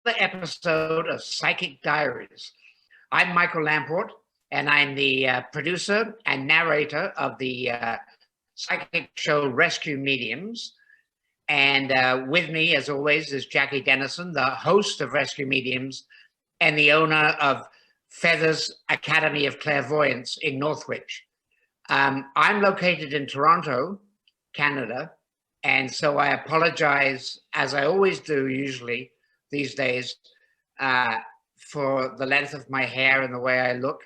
episode of Psychic Diaries. I'm Michael Lamport, and I'm the producer and narrator of the psychic show Rescue Mediums. And with me, as always, is Jackie Dennison, the host of Rescue Mediums and the owner of Feathers Academy of Clairvoyance in Northwich. I'm located in Toronto, Canada, and so I apologize, as I always do usually these days, for the length of my hair and the way I look.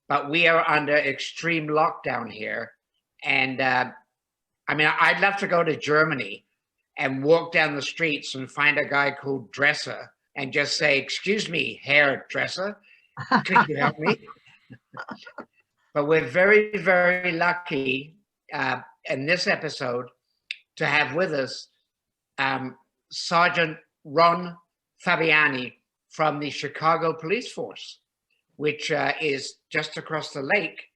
But we are under extreme lockdown here. And I mean, I'd love to go to Germany and walk down the streets and find a guy called Dresser and just say, "Excuse me, hairdresser, could you help me?" But we're very, very lucky in this episode to have with us Sergeant Ron Fabiani from the Chicago Police Force, which is just across the lake.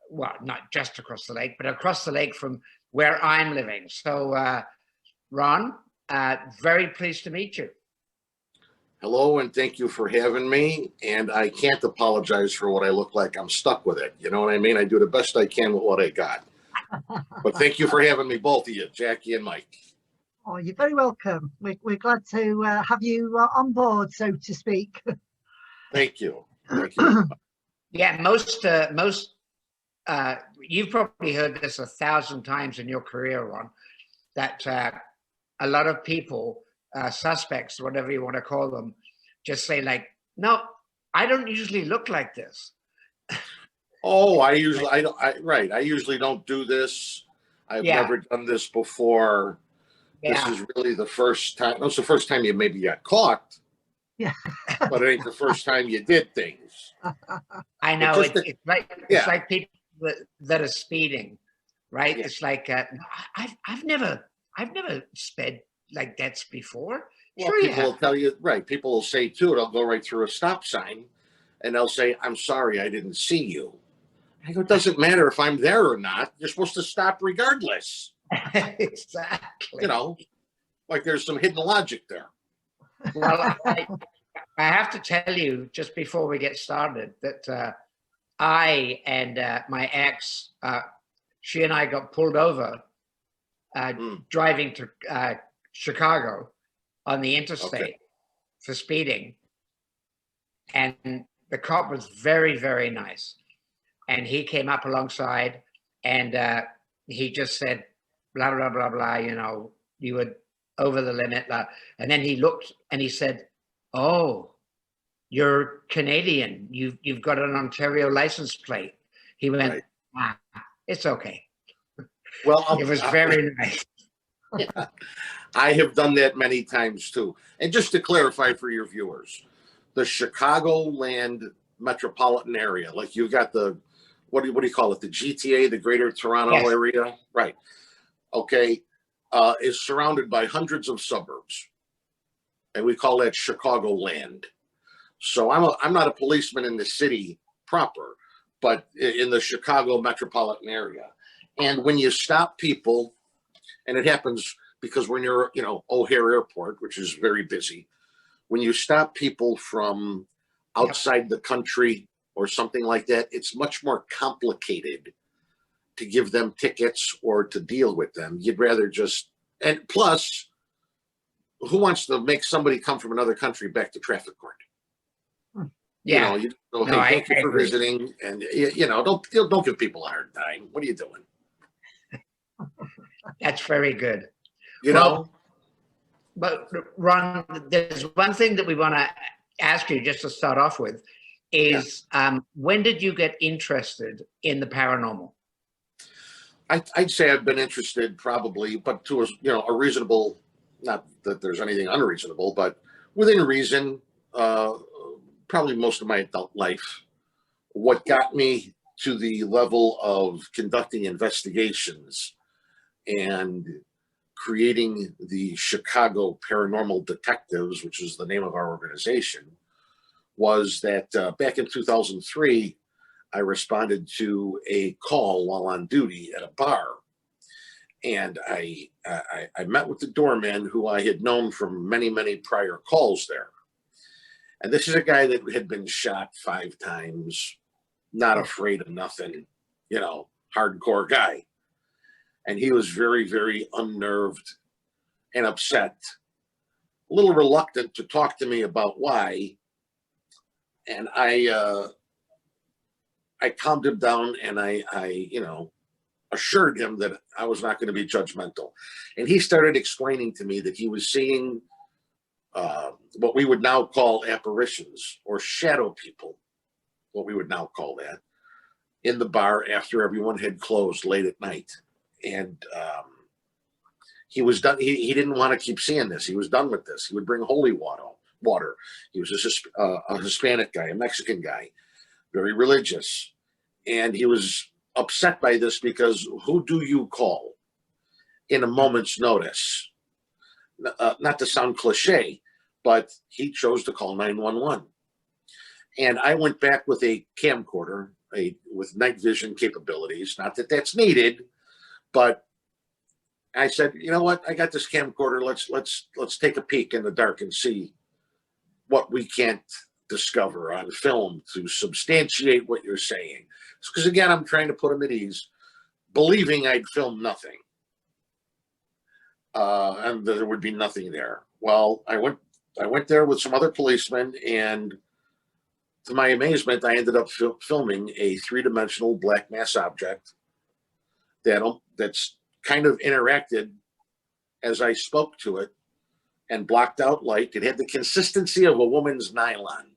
Well, not just across the lake, but across the lake from where I'm living. So, Ron, very pleased to meet you. Hello, and thank you for having me. And I can't apologize for what I look like. I'm stuck with it. You know what I mean? I do the best I can with what I got. But thank you for having me, both of you, Jackie and Mike. Oh, you're very welcome. We're glad to have you on board, so to speak. Thank you. Thank you. Yeah, you've probably heard this 1,000 times in your career, Ron, that a lot of people, suspects, whatever you want to call them, just say like, "No, I don't usually look like this." Oh, I usually don't do this. I've never done this before. Yeah. This is really the first time. It's the first time you maybe got caught. Yeah. But it ain't the first time you did things. I know. It's like people that are speeding, right? Yeah. It's like I've never sped like that before. Well, Sure, people will tell you, right? People will say too, they'll go right through a stop sign and they'll say, "I'm sorry, I didn't see you." I go, "It doesn't matter if I'm there or not. You're supposed to stop regardless." Exactly. You know, like there's some hidden logic there. Well, I have to tell you just before we get started that I and my ex, she and I got pulled over driving to Chicago on the interstate for speeding. And the cop was very, very nice. And he came up alongside and he just said, "Blah, blah, blah, blah, you know, you were over the limit." And then he looked and he said, "Oh, you're Canadian. You've got an Ontario license plate." He went, "Ah, it's okay." Well, it was very nice. Yeah, I have done that many times too. And just to clarify for your viewers, the Chicagoland metropolitan area, like you got the, what do you call it? The GTA, the Greater Toronto area, right? Okay, is surrounded by hundreds of suburbs, and we call that Chicagoland. So I'm not a policeman in the city proper, but in the Chicago metropolitan area. And when you stop people, and it happens because when you're, O'Hare Airport, which is very busy, when you stop people from outside the country or something like that, it's much more complicated to give them tickets or to deal with them. You'd rather just, and plus, who wants to make somebody come from another country back to traffic court? Yeah. You go, "Hey, thank you for visiting," and don't give people a hard time. What are you doing? That's very good. Well, but Ron, there's one thing that we want to ask you just to start off with is when did you get interested in the paranormal? I'd say I've been interested probably, but to a reasonable, not that there's anything unreasonable, but within reason, probably most of my adult life. What got me to the level of conducting investigations and creating the Chicago Paranormal Detectives, which is the name of our organization, was that back in 2003, I responded to a call while on duty at a bar. And I met with the doorman who I had known from many, many prior calls there. And this is a guy that had been shot 5 times, not afraid of nothing, you know, hardcore guy. And he was very, very unnerved and upset, a little reluctant to talk to me about why. And I calmed him down, and I you know, assured him that I was not going to be judgmental. And he started explaining to me that he was seeing what we would now call apparitions or shadow people, what we would now call that, in the bar after everyone had closed late at night. And he was done. He didn't want to keep seeing this. He was done with this. He would bring holy water. He was a Hispanic guy, a Mexican guy, very religious. And he was upset by this because who do you call in a moment's notice? Not to sound cliche, but he chose to call 911. And I went back with a camcorder, with night vision capabilities. Not that that's needed, but I said, you know what? I got this camcorder. Let's take a peek in the dark and see what we can't discover on film to substantiate what you're saying. Because again, I'm trying to put him at ease, believing I'd filmed nothing, and there would be nothing there. Well, I went there with some other policemen, and to my amazement, I ended up filming a 3-dimensional black mass object that's kind of interacted as I spoke to it and blocked out light. It had the consistency of a woman's nylon,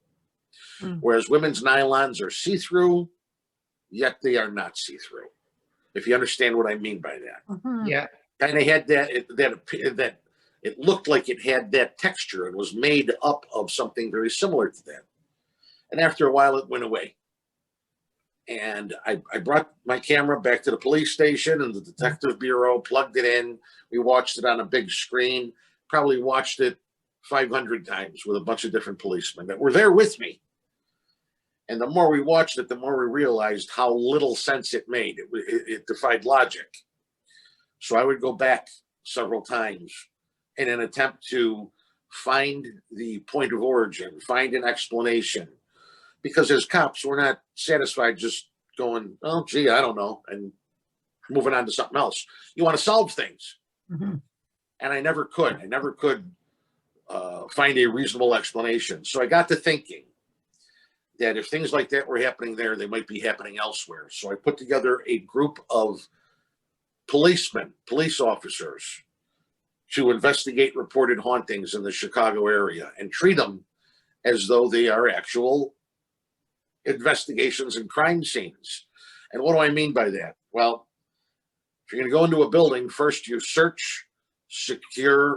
whereas women's nylons are see-through, yet they are not see-through, if you understand what I mean by that. Yeah. Kind of had that it looked like it had that texture and was made up of something very similar to that. And after a while, it went away. And I brought my camera back to the police station and the detective bureau, plugged it in. We watched it on a big screen, probably watched it 500 times with a bunch of different policemen that were there with me. And the more we watched it, the more we realized how little sense it made. It defied logic. So I would go back several times in an attempt to find the point of origin, find an explanation. Because as cops, we're not satisfied just going, oh, gee, I don't know, and moving on to something else. You want to solve things. And I never could. I never could find a reasonable explanation. So I got to thinking that if things like that were happening there, they might be happening elsewhere. So I put together a group of policemen, police officers, to investigate reported hauntings in the Chicago area and treat them as though they are actual investigations and crime scenes. And what do I mean by that? Well, if you're going to go into a building, first you search, secure,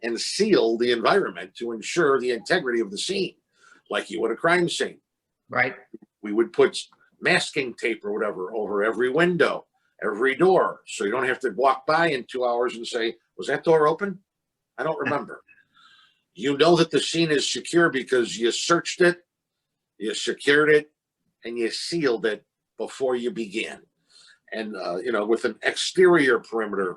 and seal the environment to ensure the integrity of the scene, like you would a crime scene. Right. We would put masking tape or whatever over every window, every door, so you don't have to walk by in 2 hours and say, was that door open? I don't remember. You know that the scene is secure because you searched it, you secured it, and you sealed it before you began. And, with an exterior perimeter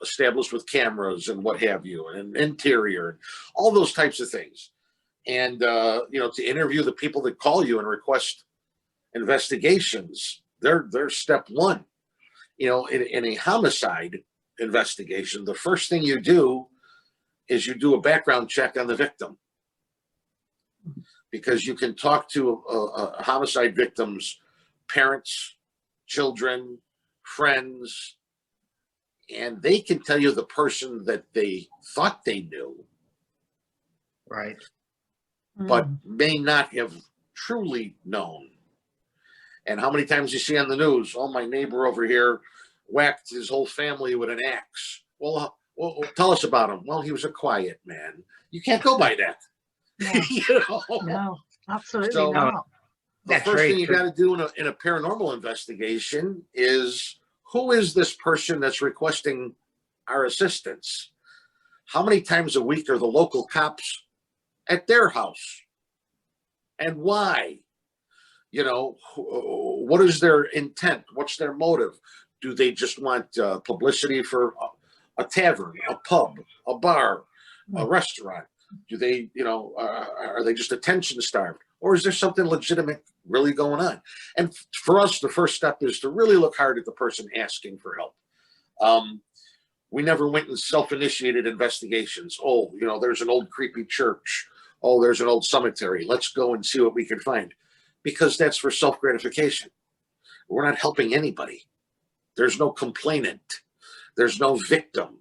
established with cameras and what have you, and an interior, all those types of things. And, to interview the people that call you and request investigations, they're step one. In a homicide investigation, the first thing you do is you do a background check on the victim, because you can talk to a homicide victim's parents, children, friends, and they can tell you the person that they thought they knew, Right. but may not have truly known. And how many times you see on the news, oh, my neighbor over here whacked his whole family with an axe. Well, tell us about him. Well, he was a quiet man. You can't go by that. No, no, absolutely So, not. The first thing you got to do in a paranormal investigation is, who is this person that's requesting our assistance? How many times a week are the local cops at their house? And why? What is their intent? What's their motive? Do they just want publicity for a tavern, a pub, a bar, a restaurant? Do they, are they just attention starved? Or is there something legitimate really going on? And for us, the first step is to really look hard at the person asking for help. We never went in self-initiated investigations. Oh, there's an old creepy church. Oh, there's an old cemetery. Let's go and see what we can find. Because that's for self-gratification. We're not helping anybody. There's no complainant. There's no victim.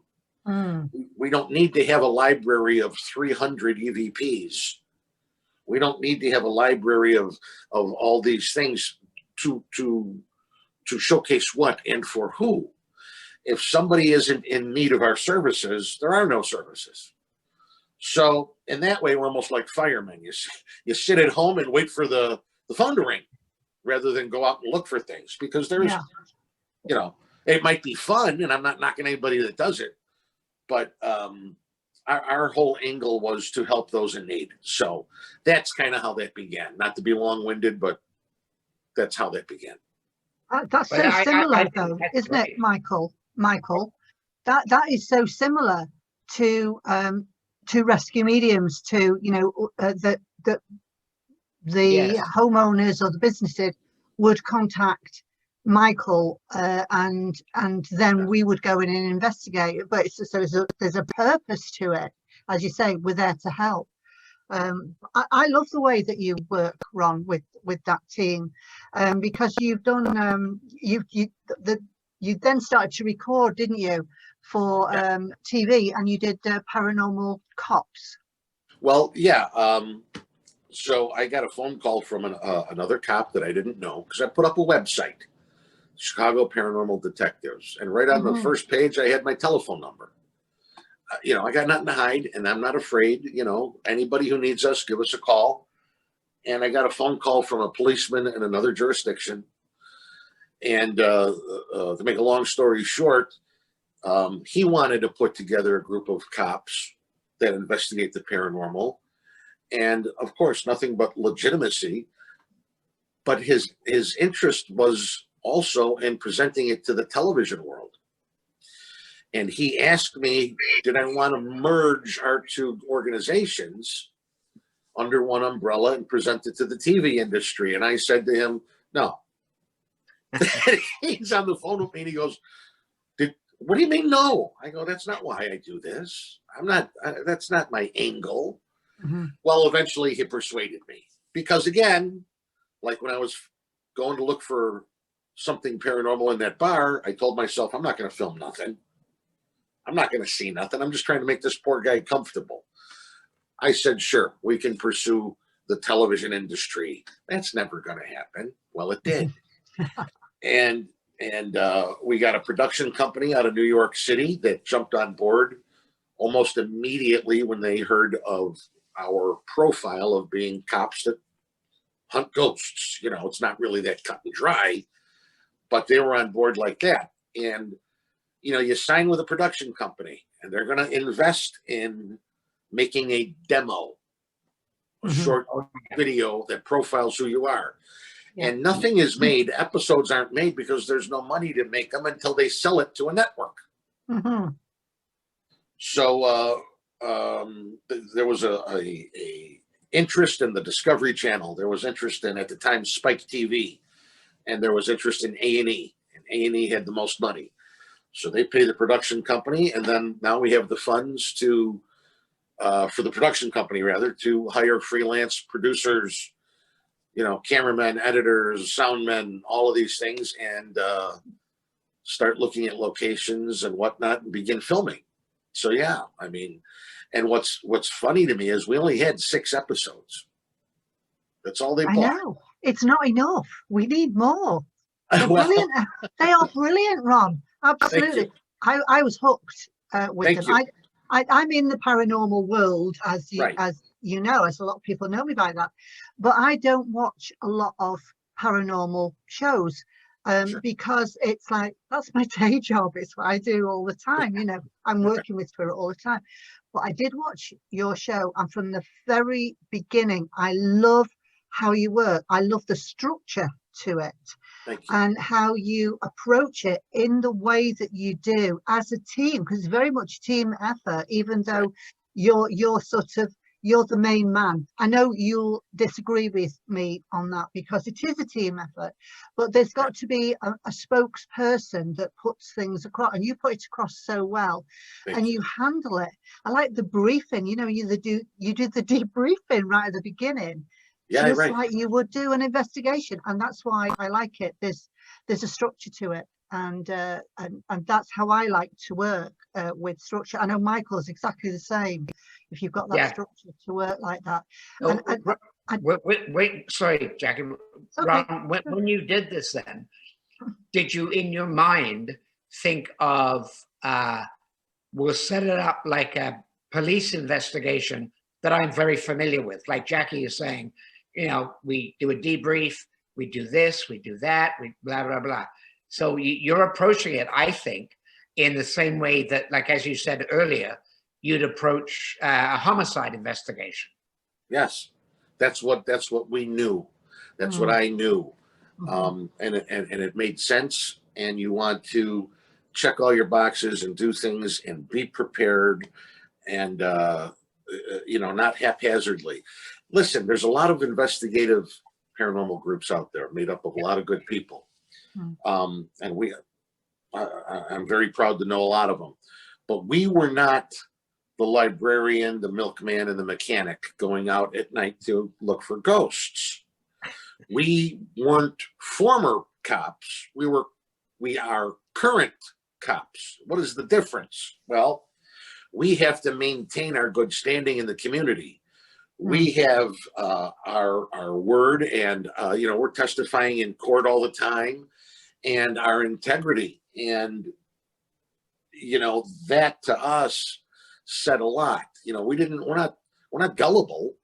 We don't need to have a library of 300 EVPs. We don't need to have a library of all these things to showcase what and for who. If somebody isn't in need of our services, there are no services. So in that way, we're almost like firemen. You sit at home and wait for the phone to ring rather than go out and look for things, because there's, it might be fun, and I'm not knocking anybody that does it, but our whole angle was to help those in need. So that's kind of how that began. Not to be long-winded, but that's how that began. That's so similar, though, isn't it, Michael? That is so similar to rescue mediums, to the homeowners or the businesses would contact Michael, and then we would go in and investigate. But there's a purpose to it. As you say, we're there to help. I love the way that you work, Ron, with that team, because you've done you then started to record, didn't you, for TV, and you did Paranormal Cops. Well, yeah. So I got a phone call from another cop that I didn't know, because I put up a website, Chicago Paranormal Detectives, and right on the first page I had my telephone number. I got nothing to hide, and I'm not afraid. Anybody who needs us, give us a call. And I got a phone call from a policeman in another jurisdiction. And to make a long story short, he wanted to put together a group of cops that investigate the paranormal. And of course, nothing but legitimacy. But his interest was also in presenting it to the television world. And he asked me, did I want to merge our two organizations under one umbrella and present it to the TV industry? And I said to him, no. He's on the phone with me and he goes, what do you mean no? I go, that's not why I do this. That's not my angle. Well, eventually he persuaded me, because again, like when I was going to look for something paranormal in that bar, I told myself, I'm not going to film nothing. I'm not going to see nothing. I'm just trying to make this poor guy comfortable. I said, sure, we can pursue the television industry. That's never going to happen. Well, it did. And we got a production company out of New York City that jumped on board almost immediately when they heard of our profile of being cops that hunt ghosts. It's not really that cut and dry, but they were on board like that. And, you sign with a production company and they're going to invest in making a demo, a short video that profiles who you are. And nothing is made, episodes aren't made, because there's no money to make them until they sell it to a network. So there was a interest in the Discovery Channel. There was interest in, at the time, Spike TV. And there was interest in A&E. And A&E had the most money. So they pay the production company. And then now we have the funds to, for the production company, rather, to hire freelance producers, cameramen, editors, soundmen, all of these things, and start looking at locations and whatnot and begin filming. So yeah, and what's funny to me is we only had 6 episodes. That's all they bought. I know. It's not enough. We need more. They're brilliant. They are brilliant, Ron. Absolutely. I was hooked with them. I'm in the paranormal world, as you as a lot of people know me by that, but I don't watch a lot of paranormal shows because it's like, that's my day job. It's what I do all the time. I'm working with spirit all the time. But I did watch your show, and from the very beginning, I love how you work. I love the structure to it. And how you approach it in the way that you do as a team, because it's very much team effort, even though you're sort of, you're the main man. I know you'll disagree with me on that because it is a team effort, but there's got to be a spokesperson that puts things across, and you put it across so well. And you handle it. I like the briefing, you know, you did the debriefing right at the beginning, just like you would do an investigation, and that's why I like it. There's a structure to it, and that's how I like to work with structure. I know Michael's exactly the same. If you've got that structure to work like that. No, wait, sorry, Jackie. Okay. Ron, when you did this, then did you, in your mind, think of we'll set it up like a police investigation that I'm very familiar with, like Jackie is saying, you know, we do a debrief, we do this, we do that, we blah blah blah. So you're approaching it, I think, in the same way that, like as you said earlier, you'd approach a homicide investigation. Yes, that's what we knew. That's what I knew, and it made sense. And you want to check all your boxes and do things and be prepared, and you know, not haphazardly. Listen, there's a lot of investigative paranormal groups out there made up of a lot of good people, and I'm very proud to know a lot of them. But we were not the librarian, the milkman, and the mechanic going out at night to look for ghosts. We weren't former cops. We are current cops. What is the difference? Well, we have to maintain our good standing in the community. We have our word, and you know, we're testifying in court all the time, and our integrity, and you know, that to us said a lot. You know, we're not gullible,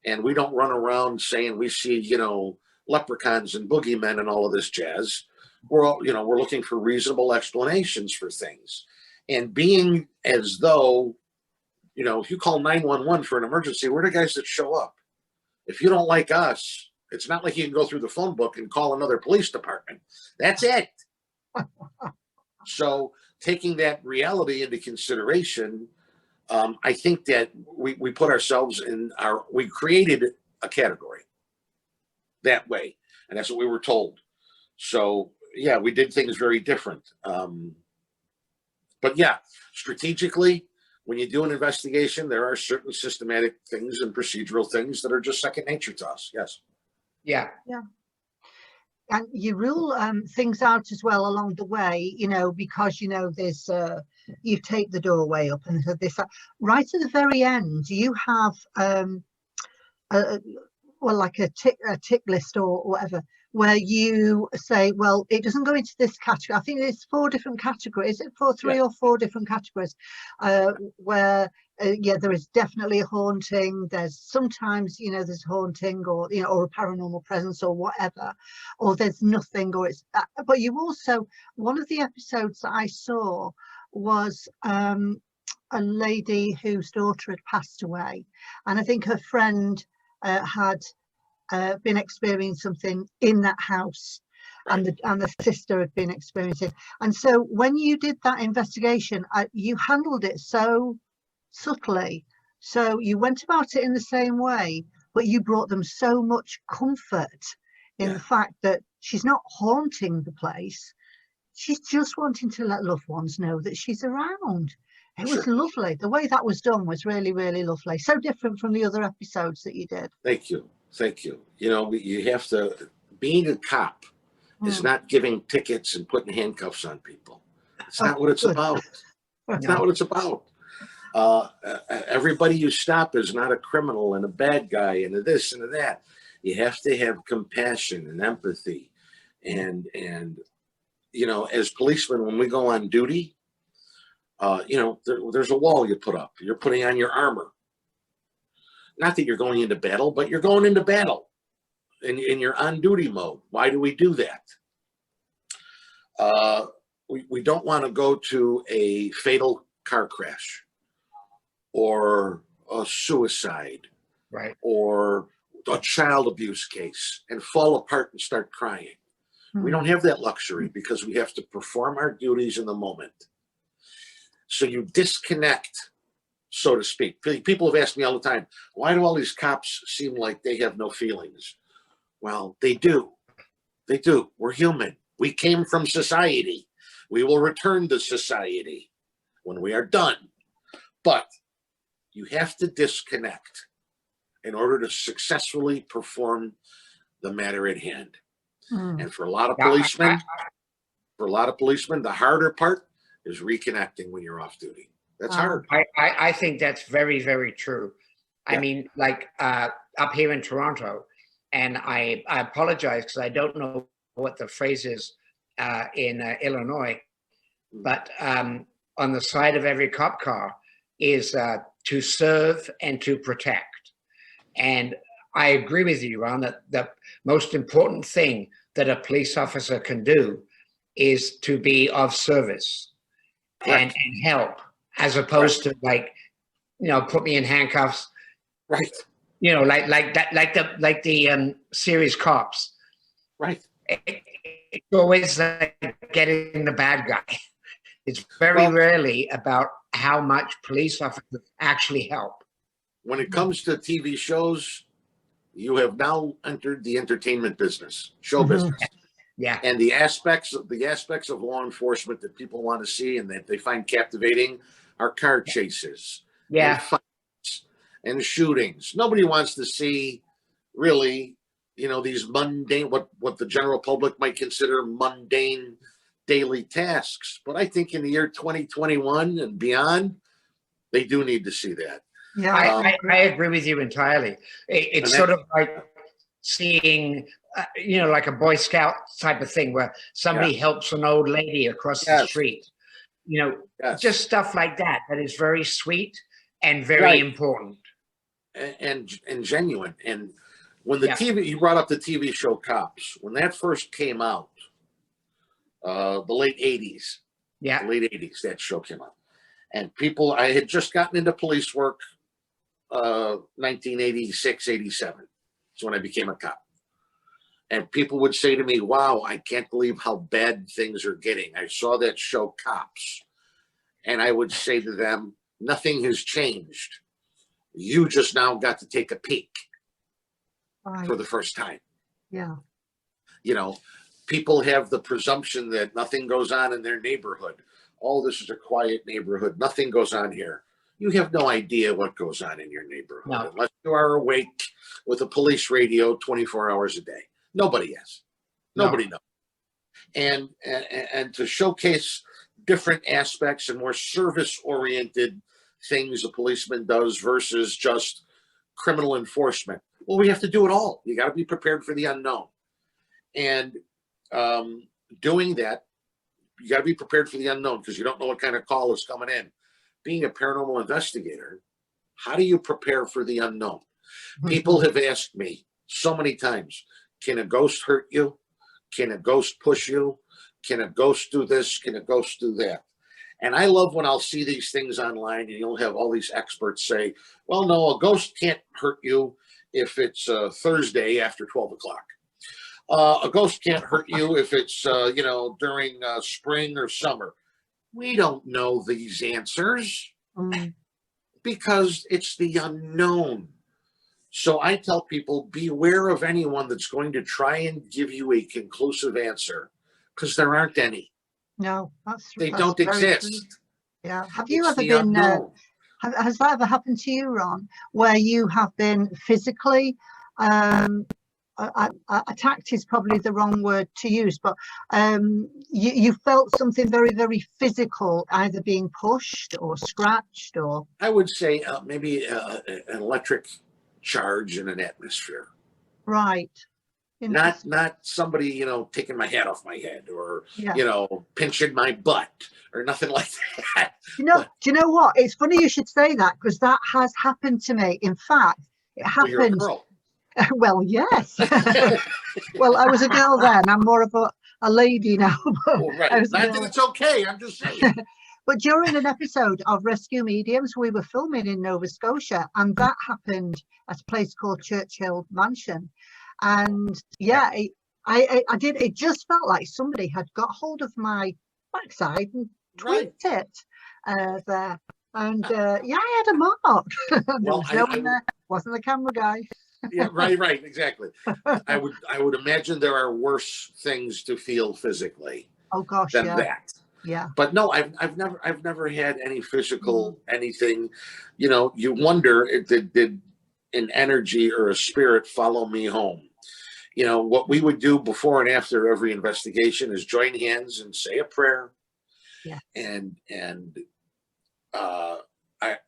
and we don't run around saying we see, you know, leprechauns and boogeymen and all of this jazz. We're all, you know, we're looking for reasonable explanations for things, and being as though, you know, if you call 911 for an emergency, we're the guys that show up. If you don't like us, it's not like you can go through the phone book and call another police department. That's it. So taking that reality into consideration, I think that we put ourselves in we created a category that way, and that's what we were told. So yeah, we did things very different. But yeah, strategically, when you do an investigation, there are certain systematic things and procedural things that are just second nature to us. Yes. Yeah. Yeah. And you rule things out as well along the way, you know, because, you know, there's you take the doorway up, and this right at the very end you have well, like a tick list or whatever, where you say, well, it doesn't go into this category. I think there's 4 different categories. Is it three or 4 different categories where yeah, there is definitely a haunting. There's sometimes, you know, there's haunting, or, you know, or a paranormal presence or whatever, or there's nothing, or it's but you also, one of the episodes that I saw was a lady whose daughter had passed away, and I think her friend had been experiencing something in that house, and the sister had been experiencing. And so when you did that investigation, you handled it so subtly. So you went about it in the same way, but you brought them so much comfort in the fact that she's not haunting the place. She's just wanting to let loved ones know that she's around. It was lovely. The way that was done was really, really lovely. So different from the other episodes that you did. Thank you. Thank you. You know, you have to, being a cop is not giving tickets and putting handcuffs on people. It's not what it's about. It's not what it's about. Everybody you stop is not a criminal and a bad guy and a this and a that. You have to have compassion and empathy. And you know, as policemen, when we go on duty, you know, there's a wall you put up. You're putting on your armor. Not that you're going into battle, but you're going into battle, and you're on duty mode. Why do we do that? We don't want to go to a fatal car crash, or a suicide, right, or a child abuse case, and fall apart and start crying. We don't have that luxury because we have to perform our duties in the moment. So you disconnect so to speak. People have asked me all the time, why do all these cops seem like they have no feelings? Well, they do. They do. We're human. We came from society. We will return to society when we are done. But you have to disconnect in order to successfully perform the matter at hand. And for a lot of policemen, the harder part is reconnecting when you're off duty. That's hard. I think that's very, very true. I mean, like up here in Toronto, and I apologize because I don't know what the phrase is in Illinois, but on the side of every cop car is to serve and to protect. And I agree with you, Ron, that the most important thing that a police officer can do is to be of service and help, as opposed to like, put me in handcuffs. Right. Like the series Cops. Right. It's always like getting the bad guy. It's very rarely about how much police officers actually help. When it comes to TV shows, you have now entered the entertainment business, show business. Yeah. And the aspects of law enforcement that people want to see and that they find captivating are car chases, and fights, and shootings. Nobody wants to see really, these mundane, what the general public might consider mundane daily tasks. But I think in the year 2021 and beyond, they do need to see that. Yeah, I agree with you entirely. It's sort of like seeing, like a Boy Scout type of thing where somebody helps an old lady across the street. Just stuff like that is very sweet and very important. And genuine. And when the TV, you brought up the TV show Cops, when that first came out, the late 80s. Yeah. The late 80s, that show came out. And I had just gotten into police work, 1986, 87. That's when I became a cop. And people would say to me, wow, I can't believe how bad things are getting. I saw that show Cops. And I would say to them, nothing has changed. You just now got to take a peek for the first time. Yeah. People have the presumption that nothing goes on in their neighborhood. Oh, this is a quiet neighborhood. Nothing goes on here. You have no idea what goes on in your neighborhood unless you are awake with a police radio 24 hours a day. Nobody has. Nobody knows. And to showcase different aspects and more service-oriented things a policeman does versus just criminal enforcement. Well, we have to do it all. You got to be prepared for the unknown. And doing that, you got to be prepared for the unknown because you don't know what kind of call is coming in. Being a paranormal investigator, how do you prepare for the unknown? People have asked me so many times, can a ghost hurt you? Can a ghost push you? Can a ghost do this? Can a ghost do that? And I love when I'll see these things online and you'll have all these experts say, well, no, a ghost can't hurt you if it's Thursday after 12 o'clock. A ghost can't hurt you if it's, during spring or summer. We don't know these answers because it's the unknown. So I tell people, beware of anyone that's going to try and give you a conclusive answer because there aren't any. No, they don't exist. True. Yeah. Have you ever been, has that ever happened to you, Ron, where you have been physically attacked is probably the wrong word to use, but you felt something very, very physical, either being pushed or scratched or? I would say maybe an electric charge in an atmosphere. Right. Not somebody, taking my hat off my head or, pinching my butt or nothing like that. Do you know what? It's funny you should say that because that has happened to me. In fact, it happened. You're a girl. Well, yes. Well, I was a girl then. I'm more of a lady now. Right. Not that it's okay. I'm just saying. But during an episode of Rescue Mediums, we were filming in Nova Scotia, and that happened at a place called Churchill Mansion. And I did. It just felt like somebody had got hold of my backside and tweaked it there. And yeah, I had a mark. There Well, was no one there. Wasn't the camera guy. Yeah, right, exactly. I would imagine there are worse things to feel physically Oh gosh, than yeah, that. yeah. But no, I've never had any physical anything. You know, you wonder if did an energy or a spirit follow me home. You know, what we would do before and after every investigation is join hands and say a prayer. Yeah. And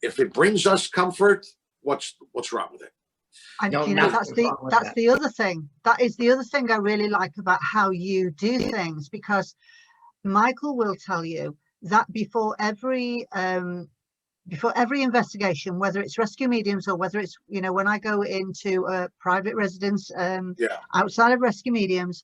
if it brings us comfort, what's wrong with it? And No, you know, nothing's wrong with that's that. the other thing. That is the other thing I really like about how you do things, because Michael will tell you that before every investigation, whether it's rescue mediums or whether it's, you know, when I go into a private residence Yeah. outside of rescue mediums,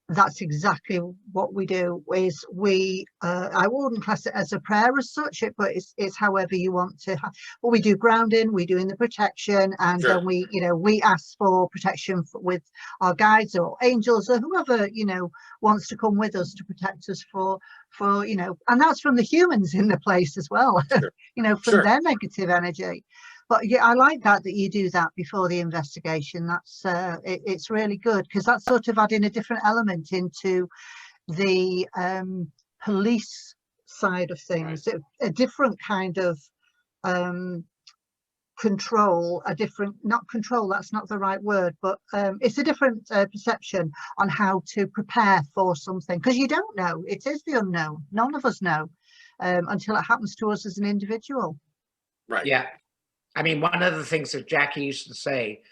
that's exactly what we do. Is we I wouldn't class it as a prayer as such, but it's however you want to but we do grounding, we do in the protection, and Sure. then we, you know, we ask for protection with our guides or angels or whoever, you know, wants to come with us to protect us for you know, and that's from the humans in the place as well. Sure. You know, from Sure. their negative energy. But yeah, I like that you do that before the investigation. That's it's really good, because that's sort of adding a different element into the police side of things. Right. A different kind of control, a different, not control, that's not the right word, but it's a different perception on how to prepare for something, because you don't know. It is the unknown. None of us know until it happens to us as an individual. Right. Yeah. I mean, one of the things that Jackie used to say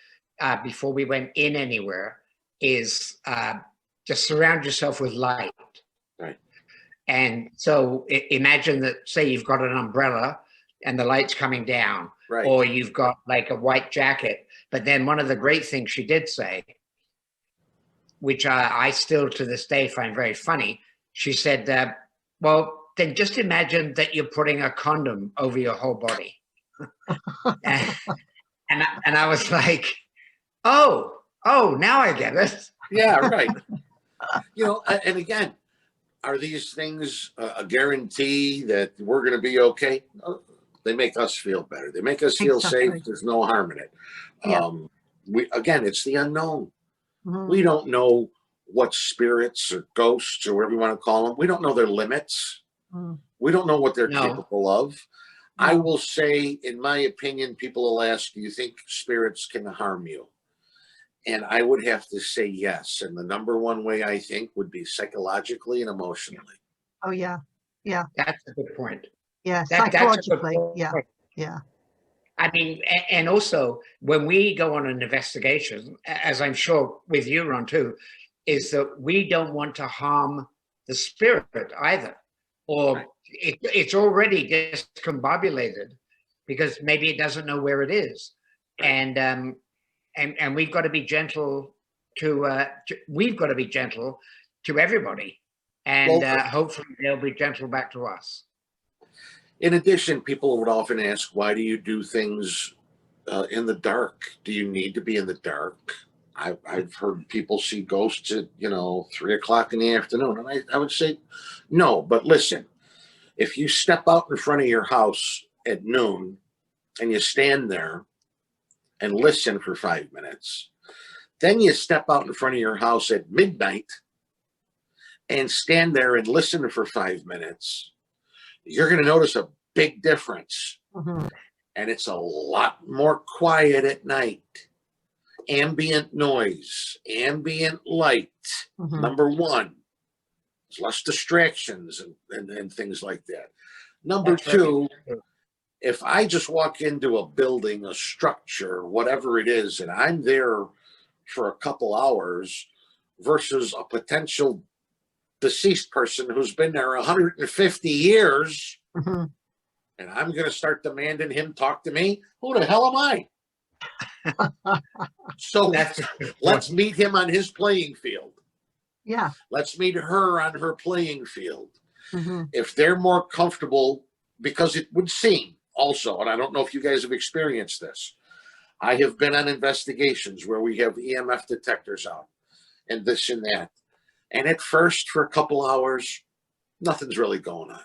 before we went in anywhere is just surround yourself with light. Right. And so imagine that, say you've got an umbrella and the light's coming down, Right. or you've got like a white jacket. But then one of the great things she did say, which I still to this day find very funny, she said, well, then just imagine that you're putting a condom over your whole body. and I was like, oh, now I get it. Yeah, right. You know, and again, are these things a guarantee that we're going to be okay? They make us feel better. They make us feel safe. There's no harm in it. Yeah. It's the unknown. Mm-hmm. We don't know what spirits or ghosts or whatever you want to call them. We don't know their limits. Mm. We don't know what they're capable of. No. I will say, in my opinion, people will ask, do you think spirits can harm you? And I would have to say yes. And the number one way I think would be psychologically and emotionally. Oh, yeah. Yeah. That's a good point. Yeah. Psychologically. Yeah. Yeah. I mean, and also when we go on an investigation, as I'm sure with you, Ron, too, is that we don't want to harm the spirit either. Or right. It's already discombobulated because maybe it doesn't know where it is. Right. And we've got to be gentle we've got to be gentle to everybody. And hopefully they'll be gentle back to us. In addition, people would often ask, why do you do things in the dark? Do you need to be in the dark? I've heard people see ghosts at, 3 o'clock in the afternoon. And I would say, no, but listen, if you step out in front of your house at noon and you stand there and listen for 5 minutes, then you step out in front of your house at midnight and stand there and listen for 5 minutes, you're going to notice a big difference. Mm-hmm. And it's a lot more quiet at night. Ambient noise, ambient light, number one. There's less distractions and things like that. Number two, if I just walk into a building, a structure, whatever it is, and I'm there for a couple hours versus a potential deceased person who's been there 150 years, and I'm going to start demanding him talk to me, who the hell am I? So let's meet him on his playing field. Yeah. Let's meet her on her playing field. If they're more comfortable, because it would seem also, and I don't know if you guys have experienced this, I have been on investigations where we have EMF detectors out and this and that. And at first, for a couple hours, nothing's really going on.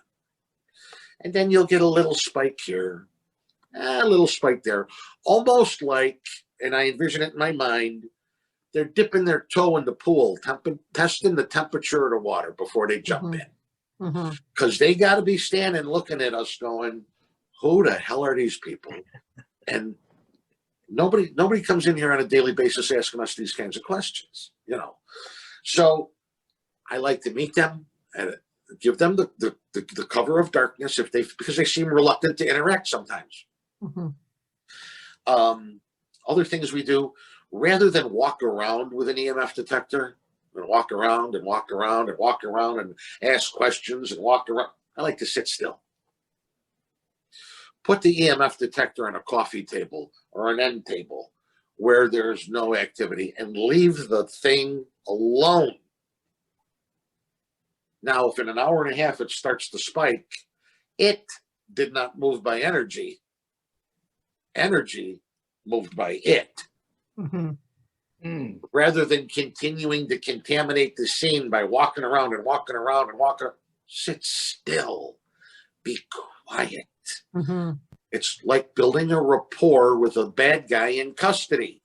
And then you'll get a little spike here, a little spike there, almost like, and I envision it in my mind, they're dipping their toe in the pool, testing the temperature of the water before they jump in. Because they got to be standing looking at us going, who the hell are these people? And nobody comes in here on a daily basis asking us these kinds of questions, you know. So I like to meet them and give them the cover of darkness because they seem reluctant to interact sometimes. Other things we do, rather than walk around with an EMF detector and walk around and walk around and walk around and ask questions and walk around, I like to sit still. Put the EMF detector on a coffee table or an end table where there's no activity and leave the thing alone. Now, if in an hour and a half it starts to spike, it did not move by energy. Energy moved by it. Rather than continuing to contaminate the scene by walking around and walking around and walking around, sit still. Be quiet. It's like building a rapport with a bad guy in custody.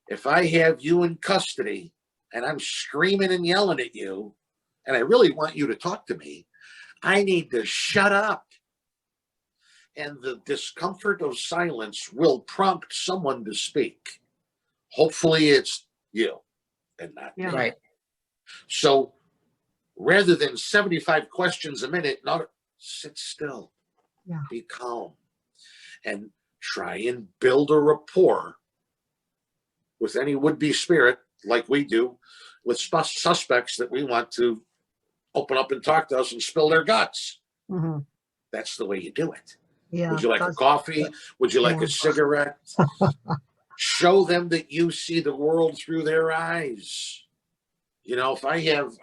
If I have you in custody and I'm screaming and yelling at you, and I really want you to talk to me, I need to shut up. And the discomfort of silence will prompt someone to speak. Hopefully it's you and not me. Right. So rather than 75 questions a minute, sit still. Be calm and try and build a rapport with any would-be spirit like we do with suspects that we want to open up and talk to us and spill their guts. That's the way you do it. Would you like a coffee? Would you like a cigarette? Show them that you see the world through their eyes. You know, if I have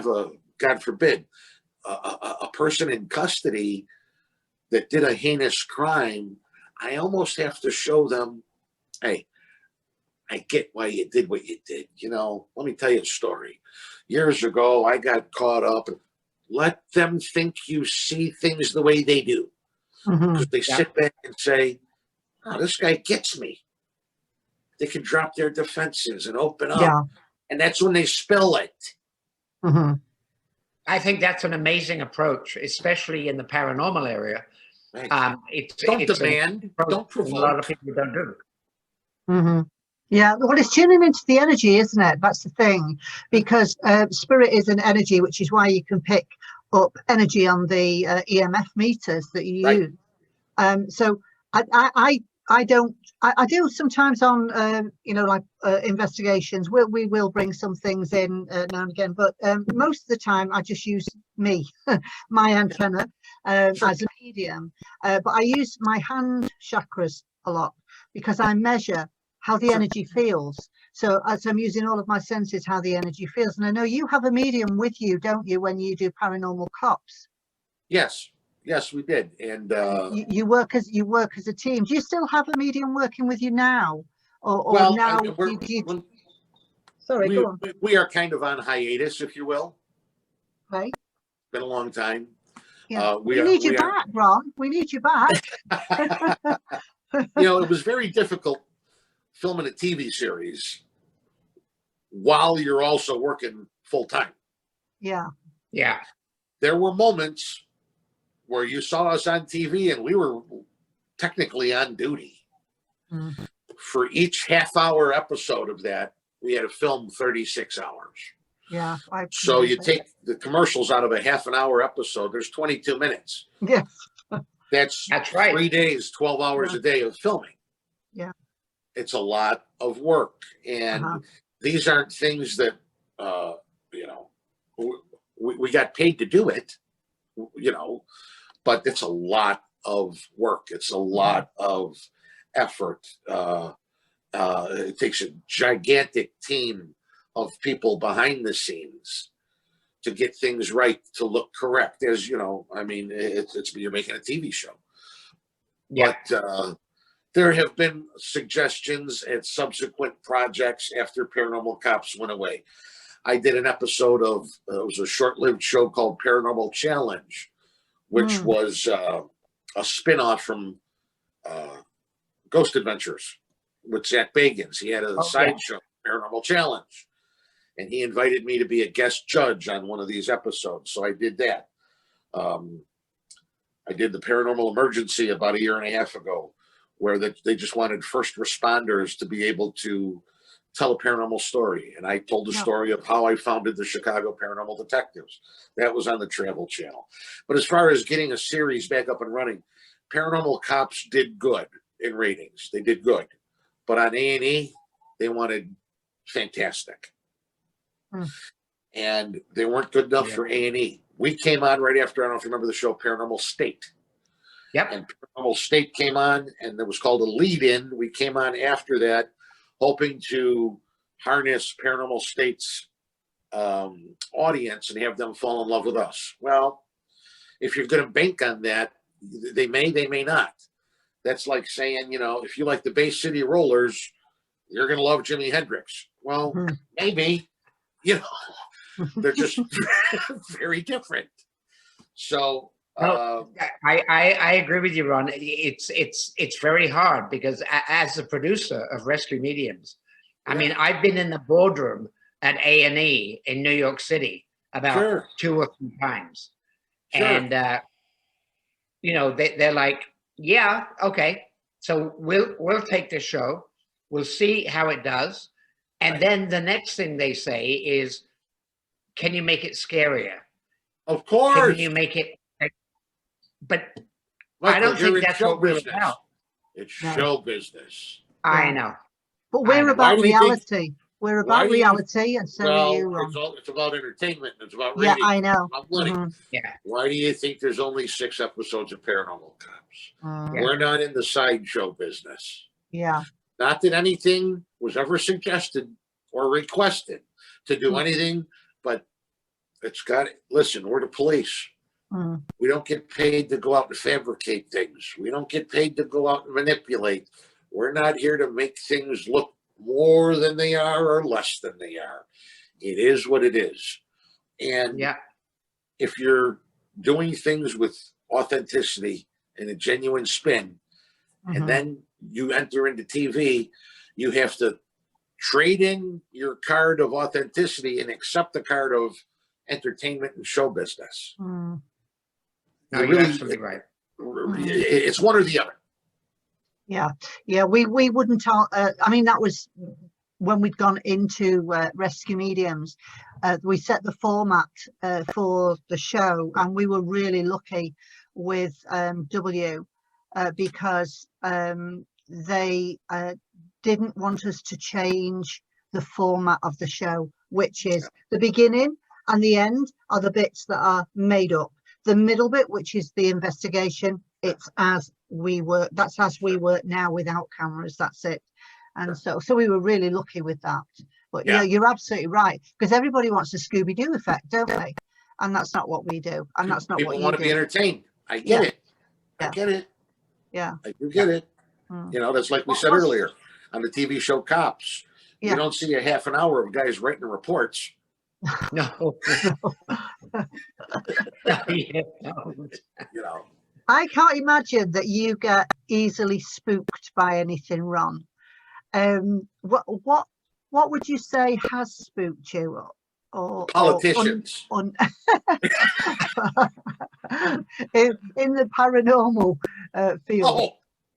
a, God forbid, a person in custody that did a heinous crime, I almost have to show them, hey, I get why you did what you did. You know, let me tell you a story. Years ago, I got caught up. Let them think you see things the way they do. Because they sit back and say, oh, this guy gets me. They can drop their defenses and open up. And that's when they spill it. I think that's an amazing approach, especially in the paranormal area. Don't demand, don't provoke. A lot of people don't do. Yeah, well, it's tuning into the energy, isn't it? That's the thing, because spirit is an energy, which is why you can pick up energy on the EMF meters that you use. So I do sometimes on investigations. We will bring some things in now and again, but most of the time I just use me, my antenna, as a medium. But I use my hand chakras a lot because I measure how the energy feels. So as I'm using all of my senses, how the energy feels. And I know you have a medium with you, don't you, when you do Paranormal Cops? Yes, we did. And you work as a team. Do you still have a medium working with you now? Sorry, go on. We are kind of on hiatus, if you will. Okay. It's been a long time. Yeah. We need you back, Ron. We need you back. You know, it was very difficult filming a TV series while you're also working full time. Yeah. There were moments where you saw us on TV and we were technically on duty. For each half-hour episode of that, we had to film 36 hours. Yeah. So you take the commercials out of a half an hour episode, there's 22 minutes. Yes. That's right. 3 days, 12 hours a day of filming. Yeah. It's a lot of work. And these aren't things that, we got paid to do it, but it's a lot of work. It's a lot of effort. It takes a gigantic team of people behind the scenes to get things right, to look correct. As you know, I mean, you're making a TV show. But there have been suggestions at subsequent projects after Paranormal Cops went away. I did an episode of, it was a short-lived show called Paranormal Challenge, which was a spin-off from Ghost Adventures with Zach Bagans. He had a side show, Paranormal Challenge, and he invited me to be a guest judge on one of these episodes. So I did that. I did the Paranormal Emergency about 1.5 years ago, where they just wanted first responders to be able to tell a paranormal story. And I told the story of how I founded the Chicago Paranormal Detectives. That was on the Travel Channel. But as far as getting a series back up and running, Paranormal Cops did good in ratings. They did good. But on A&E, they wanted fantastic. And they weren't good enough for A&E. We came on right after, I don't know if you remember the show Paranormal State. Yep. And Paranormal State came on, and it was called a lead-in. We came on after that, hoping to harness Paranormal State's audience and have them fall in love with us. Well, if you're going to bank on that, they may not. That's like saying, you know, if you like the Bay City Rollers, you're going to love Jimi Hendrix. Well, maybe, you know, they're just very different. So I agree with you, Ron. It's very hard because as a producer of Rescue Mediums, I mean, I've been in the boardroom at A&E in New York City about 2 or 3 times, and you know, they're like, yeah, okay, so we'll take this show, we'll see how it does, and then the next thing they say is, can you make it scarier? Of course. Can you make it? But Michael, I don't think that's what we're about. It's show business. I know. But we're about reality. We're about reality, and so are you. It's about entertainment. It's about ratings. Yeah, I know. Yeah. Why do you think there's only 6 episodes of Paranormal Cops? We're not in the sideshow business. Yeah. Not that anything was ever suggested or requested to do anything, but it's got. Listen, we're the police. We don't get paid to go out and fabricate things. We don't get paid to go out and manipulate. We're not here to make things look more than they are or less than they are. It is what it is. And if you're doing things with authenticity and a genuine spin, and then you enter into TV, you have to trade in your card of authenticity and accept the card of entertainment and show business. No, you're absolutely right. It's one or the other. Yeah. We wouldn't. I mean, that was when we'd gone into Rescue Mediums. We set the format for the show, and we were really lucky with W because they didn't want us to change the format of the show, which is the beginning and the end are the bits that are made up. The middle bit, which is the investigation, it's as we work. That's as we work now without cameras. That's it. And so we were really lucky with that. But yeah, you're absolutely right, because everybody wants a Scooby-Doo effect, don't they? And that's not what we do. And that's not People what you want to be entertained. I get it. I get it. Yeah, I do get it. You know, that's like we said earlier on the TV show Cops. You don't see a half an hour of guys writing reports. No. You know, I can't imagine that you get easily spooked by anything, Ron. What would you say has spooked you? Or politicians. In the paranormal field.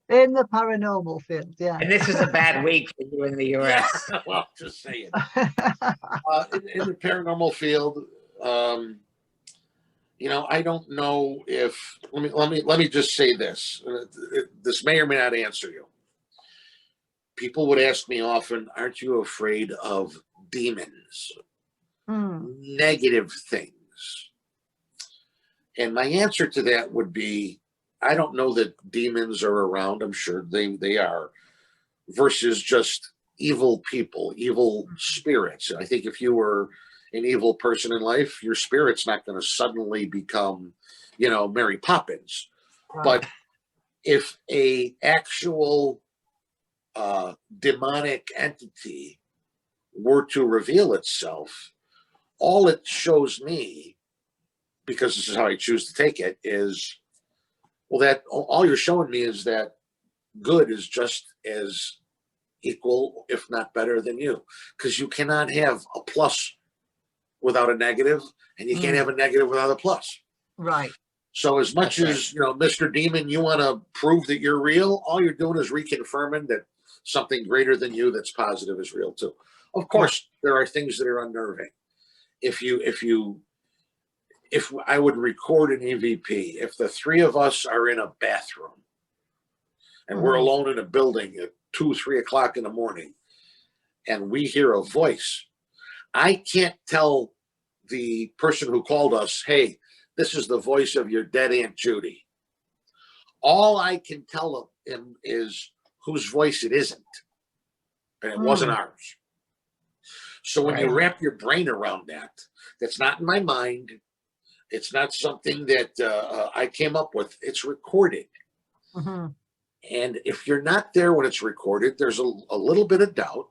In the paranormal field, yeah. And this is a bad week for you in the US. Well, just saying. In the paranormal field, you know, I don't know if. Let me just say this. This may or may not answer you. People would ask me often, "Aren't you afraid of demons, negative things?" And my answer to that would be, I don't know that demons are around. I'm sure they are, versus just evil people, evil spirits. I think if you were an evil person in life, your spirit's not going to suddenly become, you know, Mary Poppins. Right. But if a actual demonic entity were to reveal itself, all it shows me, because this is how I choose to take it, is, well, that all you're showing me is that good is just as equal, if not better than you, because you cannot have a plus without a negative, and you can't have a negative without a plus. Right. So as much as, you know, Mr. Demon, you want to prove that you're real, all you're doing is reconfirming that something greater than you that's positive is real too. Of course, there are things that are unnerving. If I would record an EVP, if the three of us are in a bathroom and we're alone in a building at 2, 3 o'clock in the morning, and we hear a voice, I can't tell the person who called us, hey, this is the voice of your dead Aunt Judy. All I can tell him is whose voice it isn't. And it wasn't ours. So when you wrap your brain around that, that's not in my mind. It's not something that I came up with. It's recorded. And if you're not there when it's recorded, there's a little bit of doubt.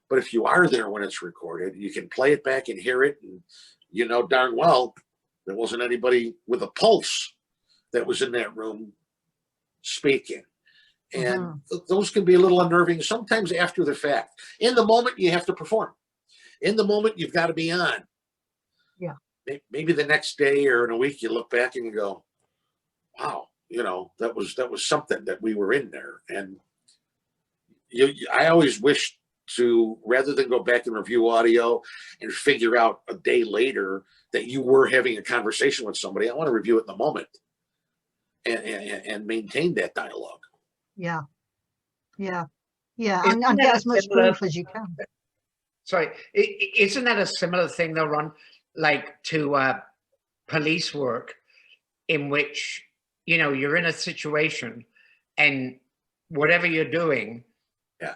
But if you are there when it's recorded, you can play it back and hear it. And you know darn well there wasn't anybody with a pulse that was in that room speaking. And those can be a little unnerving sometimes after the fact. In the moment, you have to perform. In the moment, you've got to be on. Yeah. Maybe the next day or in a week, you look back and you go, wow, you know, that was something that we were in there. And I always wish to, rather than go back and review audio and figure out a day later that you were having a conversation with somebody, I want to review it in the moment and maintain that dialogue. Yeah. And get as much proof as you can. Sorry, isn't that a similar thing though, Ron? Like to police work, in which, you know, you're in a situation and whatever you're doing,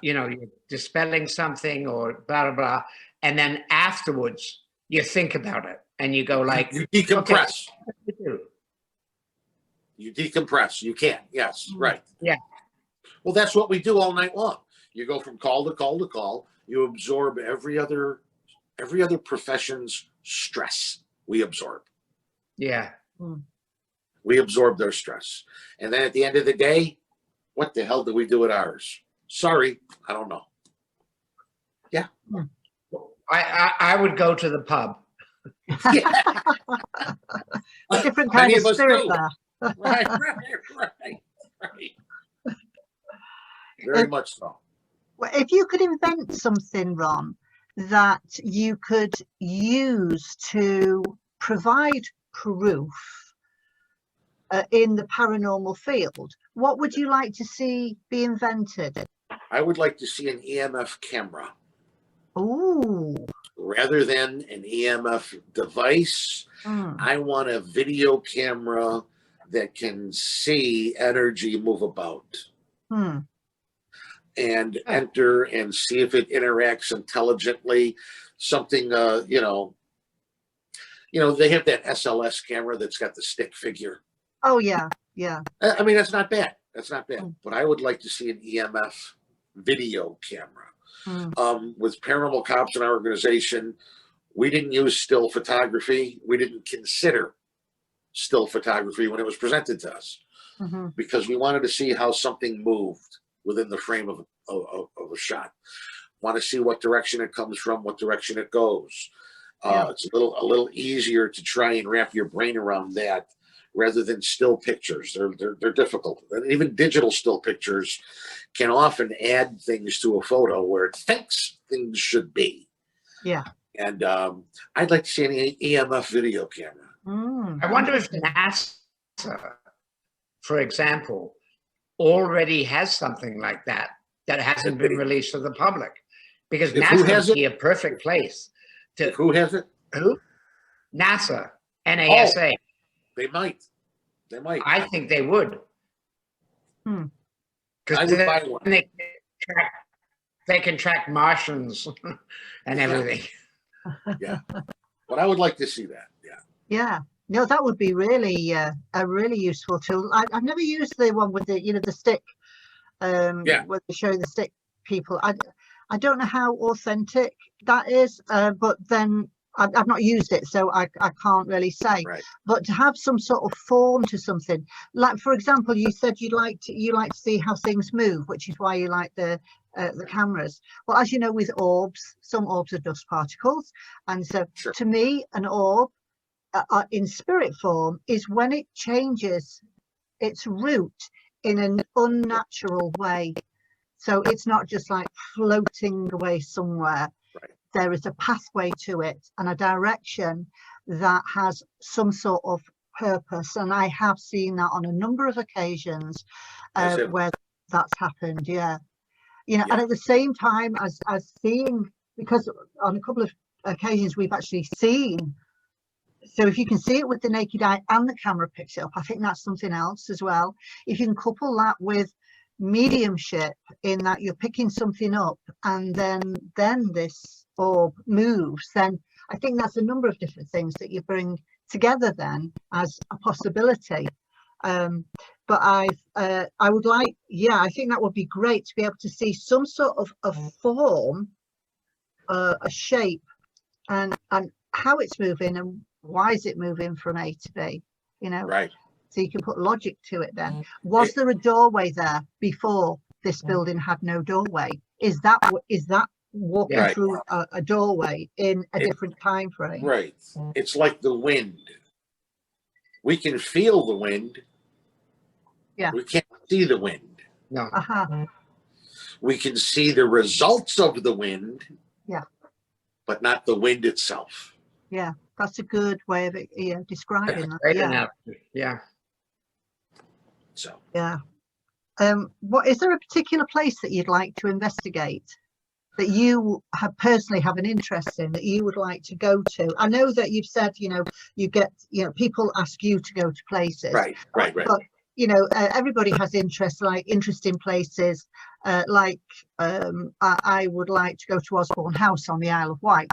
you know, you're dispelling something or blah, blah, blah. And then afterwards you think about it and you go like, you decompress. Okay. You decompress. You can. Yes. Right. Yeah. Well, that's what we do all night long. You go from call to call to call. You absorb every other profession's stress. We absorb. Yeah. We absorb their stress. And then at the end of the day, what the hell do we do with ours? Sorry, I don't know. Yeah. I would go to the pub. A different kind of spirit there. Right. Very much so. Well, if you could invent something, Ron, that you could use to provide proof in the paranormal field, what would you like to see be invented? I would like to see an EMF camera. Ooh. Rather than an EMF device, I want a video camera that can see energy move about. And enter and see if it interacts intelligently. Something, you know, they have that SLS camera that's got the stick figure. Oh yeah. I mean, that's not bad. But I would like to see an EMF video camera. With Paranormal Cops in our organization, we didn't use still photography. We didn't consider still photography when it was presented to us, because we wanted to see how something moved within the frame of a shot. Want to see what direction it comes from, what direction it goes. It's a little easier to try and wrap your brain around that rather than still pictures. They're difficult. And even digital still pictures can often add things to a photo where it thinks things should be. Yeah. And I'd like to see an EMF video camera. I wonder if NASA, for example, already has something like that hasn't been released to the public, because NASA would be a perfect place to. Who has it? Who? NASA, NASA. Oh, they might. I think they would. I would buy one. They can track Martians and everything. Yeah, but I would like to see that. Yeah. No, that would be really a really useful tool. I've never used the one with the the stick. Where they show the stick people. I don't know how authentic that is, but then I've not used it, so I can't really say. Right. But to have some sort of form to something, like for example, you said you like to see how things move, which is why you like the cameras. Well, as you know, with orbs, some orbs are dust particles, and so Sure. to me, an orb in spirit form is when it changes its route in an unnatural way. So it's not just like floating away somewhere. Right. There is a pathway to it and a direction that has some sort of purpose. And I have seen that on a number of occasions where that's happened. Yeah. You know, and at the same time as seeing, because on a couple of occasions we've actually seen. So if you can see it with the naked eye and the camera picks it up, I think that's something else as well. If you can couple that with mediumship in that you're picking something up and then this orb moves, then I think that's a number of different things that you bring together then as a possibility. But I would like, I think that would be great to be able to see some sort of a form, a shape, and how it's moving and why is it moving from A to B, you know? Right. So you can put logic to it then. Was there a doorway there before this building had no doorway? Is that walking through a doorway in a different time frame? Right. It's like the wind. We can feel the wind. Yeah. We can't see the wind. No. We can see the results of the wind. Yeah. But not the wind itself. Yeah. That's a good way of describing that. Great enough. Yeah. So. Yeah. What is there a particular place that you'd like to investigate that you personally have an interest in that you would like to go to? I know that you've said, you get, people ask you to go to places. Right. But, everybody has interesting places. I would like to go to Osborne House on the Isle of Wight.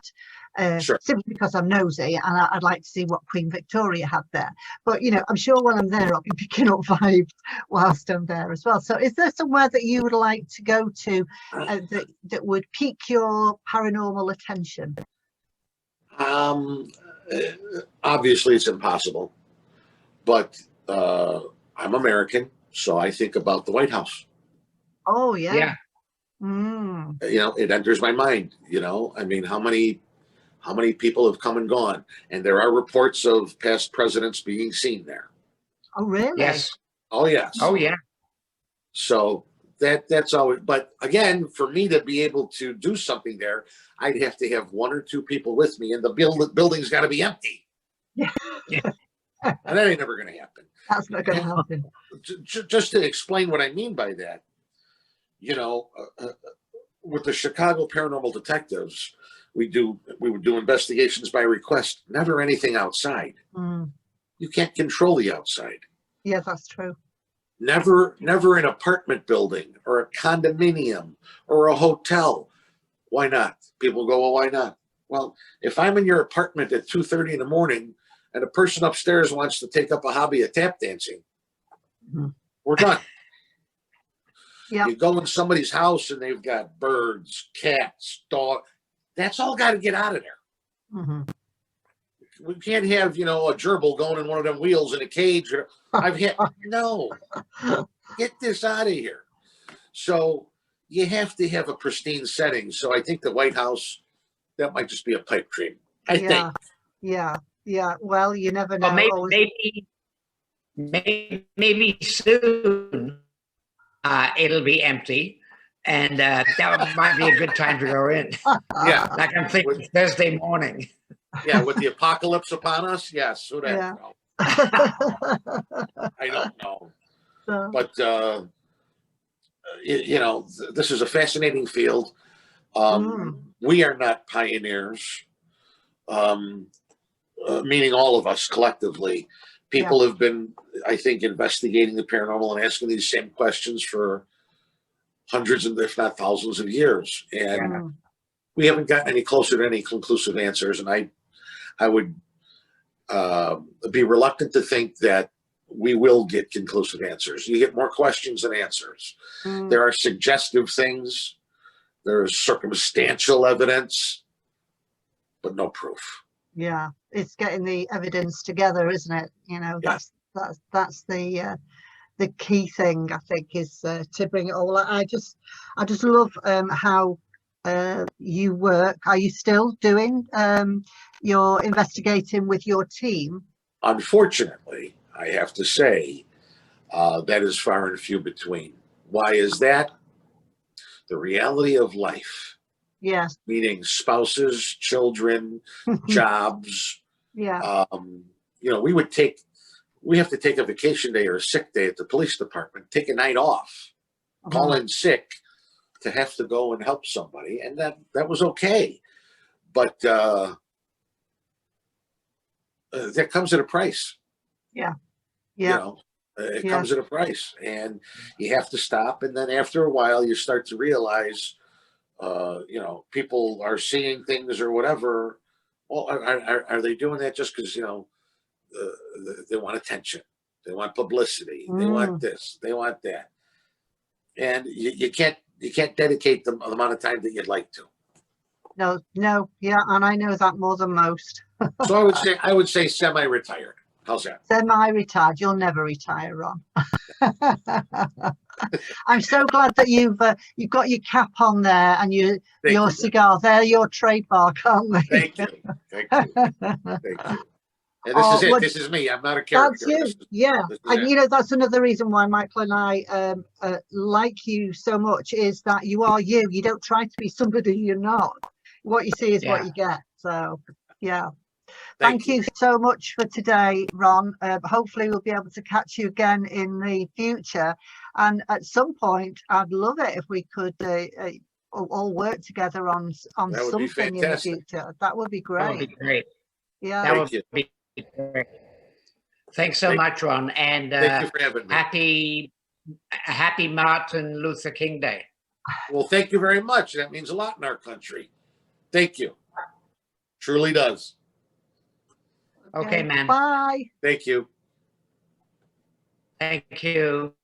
Sure. Simply because I'm nosy and I'd like to see what Queen Victoria had there. But, I'm sure when I'm there, I'll be picking up vibes whilst I'm there as well. So is there somewhere that you would like to go to that would pique your paranormal attention? Obviously, it's impossible. But I'm American, so I think about the White House. Oh, yeah. Yeah. It enters my mind, I mean, how many people have come and gone, and there are reports of past presidents being seen there. Oh, really? Yes. Oh, yes. Oh, yeah. So that's always, but again, for me to be able to do something there, I'd have to have one or two people with me, and the building's got to be empty. Yeah. And that ain't never going to happen. That's not going to happen. Just to explain what I mean by that, with the Chicago Paranormal Detectives, we would do investigations by request, never anything outside. You can't control the outside. Yeah, that's true. Never an apartment building or a condominium or a hotel. Why not? People go, well, why not? Well, if I'm in your apartment at 2:30 in the morning and a person upstairs wants to take up a hobby of tap dancing, we're done. Yeah. You go in somebody's house and they've got birds, cats, dogs. That's all got to get out of there. We can't have, a gerbil going in one of them wheels in a cage. No, get this out of here. So you have to have a pristine setting. So I think the White House, that might just be a pipe dream. I think. Yeah. Well, you never know. Well, maybe soon it'll be empty. And that might be a good time to go in. Yeah. Like I'm thinking Thursday morning. Yeah, with the apocalypse upon us, yes. Who the heck knows? I don't know. But, this is a fascinating field. We are not pioneers, meaning all of us collectively. People have been, I think, investigating the paranormal and asking these same questions for hundreds of, if not thousands of years. And we haven't gotten any closer to any conclusive answers. And I would be reluctant to think that we will get conclusive answers. You get more questions than answers. There are suggestive things. There is circumstantial evidence, but no proof. Yeah, it's getting the evidence together, isn't it? You know, Yeah. that's the key thing, I think, is to bring it all. I just love how you work. Are you still doing your investigating with your team? Unfortunately, I have to say that is far and few between. Why is that? The reality of life, Yes. meaning spouses, children, jobs. Yeah. You know, we have to take a vacation day or a sick day at the police department, take a night off, call in sick to have to go and help somebody, and that was okay. But that comes at a price. Yeah. You Yeah. know, it comes at a price, and you have to stop. And then after a while, you start to realize, you know, people are seeing things or whatever. Well, are they doing that just because, you know, they want attention, they want publicity, they want this, they want that, and you can't dedicate the amount of time that you'd like to. No, yeah, and I know that more than most. So I would say semi-retired. How's that? Semi-retired. You'll never retire, Ron. I'm so glad that you've got your cap on there and your cigar. They're your trademark, aren't they? Thank you. Thank you. And this is it. This is me. I'm not a character. That's you. And you know, that's another reason why Michael and I like you so much, is that you are you. You don't try to be somebody you're not. What you see is what you get. So yeah. Thank you so much for today, Ron. Hopefully we'll be able to catch you again in the future. And at some point, I'd love it if we could all work together on something in the future. That would be great. That would be great. Yeah. That would be great. Thanks so much, Ron. And thank you for having me. Happy Martin Luther King Day. Well, thank you very much. That means a lot in our country. Thank you. Truly does. Okay, man. Bye. Thank you. Thank you.